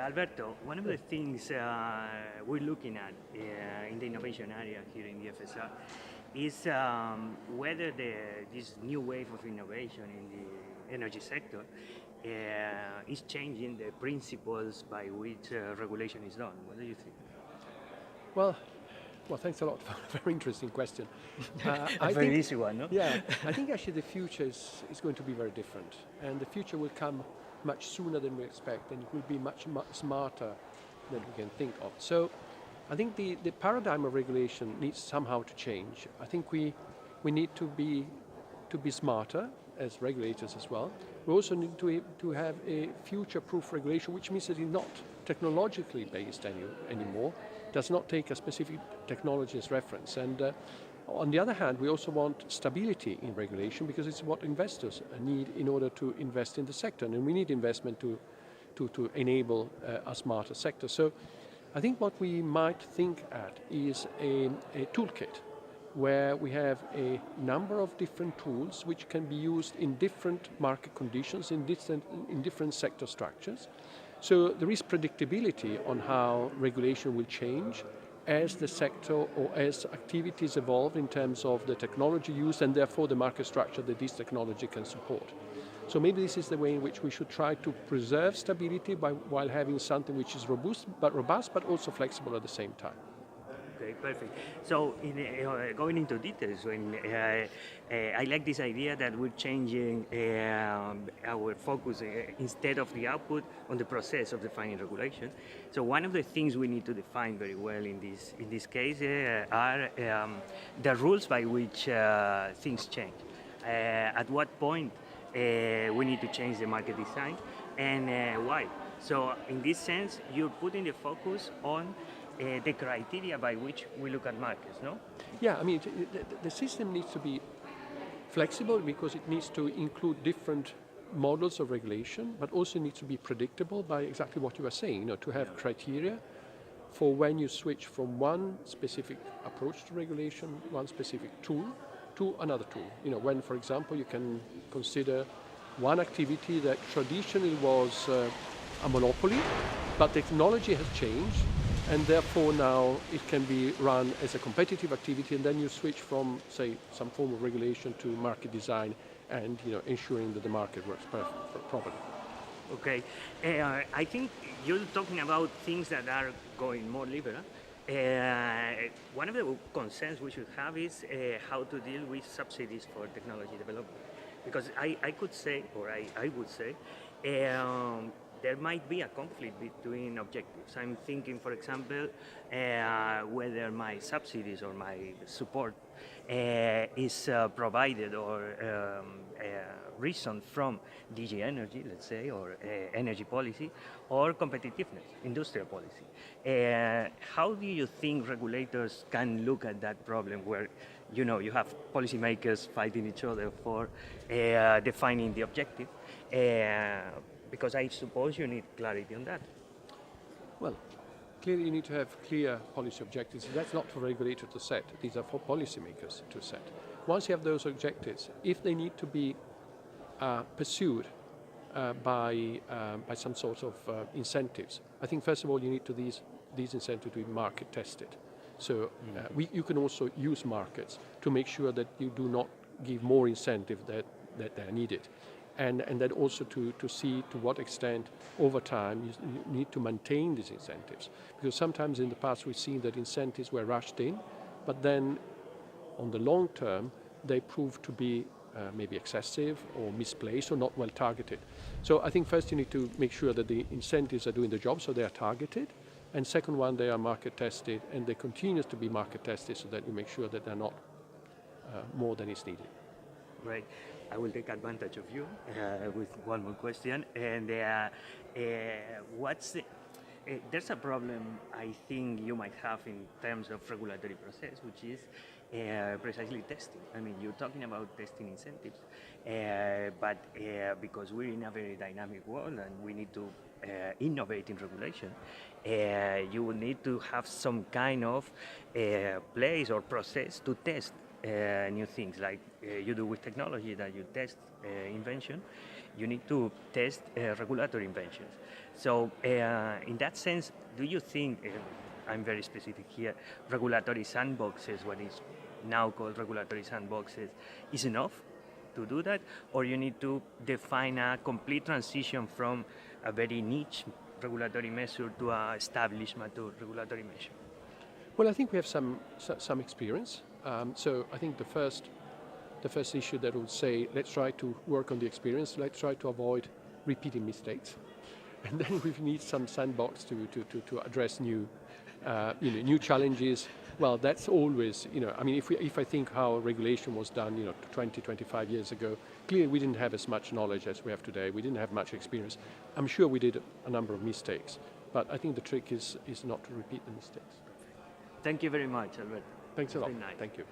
Alberto, one of the things we're looking at in the innovation area here in the FSR is whether this new wave of innovation in the energy sector is changing the principles by which regulation is done. What do you think? Well, thanks a lot for a very interesting question. A very easy one, no? Yeah, I think actually the future is going to be very different, and the future will come much sooner than we expect, and it will be much smarter than we can think of. So I think the paradigm of regulation needs somehow to change. I think we need to be smarter as regulators as well. We also need to have a future-proof regulation, which means that it's not technologically based anymore, does not take a specific technology as reference. And on the other hand, we also want stability in regulation because it's what investors need in order to invest in the sector, and we need investment to enable a smarter sector. So I think what we might think at is a toolkit where we have a number of different tools which can be used in different market conditions, in different sector structures. So there is predictability on how regulation will change as the sector or as activities evolve in terms of the technology used and therefore the market structure that this technology can support. So maybe this is the way in which we should try to preserve stability while having something which is robust but also flexible at the same time. Okay, perfect. So going into details, I like this idea that we're changing our focus instead of the output on the process of defining regulation. So one of the things we need to define very well in this case are the rules by which things change. At what point we need to change the market design and why. So in this sense, you're putting the focus on the criteria by which we look at markets, no? Yeah, I mean, the system needs to be flexible because it needs to include different models of regulation, but also needs to be predictable by exactly what you were saying, to have criteria for when you switch from one specific approach to regulation, one specific tool, to another tool. When, for example, you can consider one activity that traditionally was a monopoly, but technology has changed, and therefore now it can be run as a competitive activity, and then you switch from, say, some form of regulation to market design and ensuring that the market works properly. Okay, I think you're talking about things that are going more liberal. One of the concerns we should have is how to deal with subsidies for technology development. Because I could say, or I would say, there might be a conflict between objectives. I'm thinking, for example, whether my subsidies or my support is provided or reasoned from DG Energy, let's say, or energy policy, or competitiveness, industrial policy. How do you think regulators can look at that problem where you have policymakers fighting each other for defining the objective? Because I suppose you need clarity on that. Well, clearly you need to have clear policy objectives. That's not for regulators to set. These are for policymakers to set. Once you have those objectives, if they need to be pursued by some sort of incentives, I think first of all you need these incentives to be market tested. So you can also use markets to make sure that you do not give more incentive that are needed. And then also to see to what extent over time you need to maintain these incentives. Because sometimes in the past we've seen that incentives were rushed in, but then on the long term they prove to be maybe excessive or misplaced or not well targeted. So I think first you need to make sure that the incentives are doing the job, so they are targeted. And second one, they are market tested, and they continue to be market tested so that you make sure that they're not more than is needed. Right. I will take advantage of you with one more question. And there's a problem I think you might have in terms of regulatory process, which is precisely testing. I mean, you're talking about testing incentives, but because we're in a very dynamic world and we need to innovate in regulation, you will need to have some kind of place or process to test new things, like you do with technology, that you test invention. you need to test regulatory inventions. So in that sense, do you think, I'm very specific here, regulatory sandboxes, what is now called regulatory sandboxes, is enough to do that? Or you need to define a complete transition from a very niche regulatory measure to an established mature regulatory measure? Well, I think we have some experience. So I think the first issue that I would say, let's try to work on the experience. Let's try to avoid repeating mistakes, and then we need some sandbox to address new challenges. Well, that's always, I mean, if I think how regulation was done, 20, 25 years ago, clearly we didn't have as much knowledge as we have today. We didn't have much experience. I'm sure we did a number of mistakes, but I think the trick is not to repeat the mistakes. Thank you very much, Alberto. Thanks a lot. Nice. Thank you.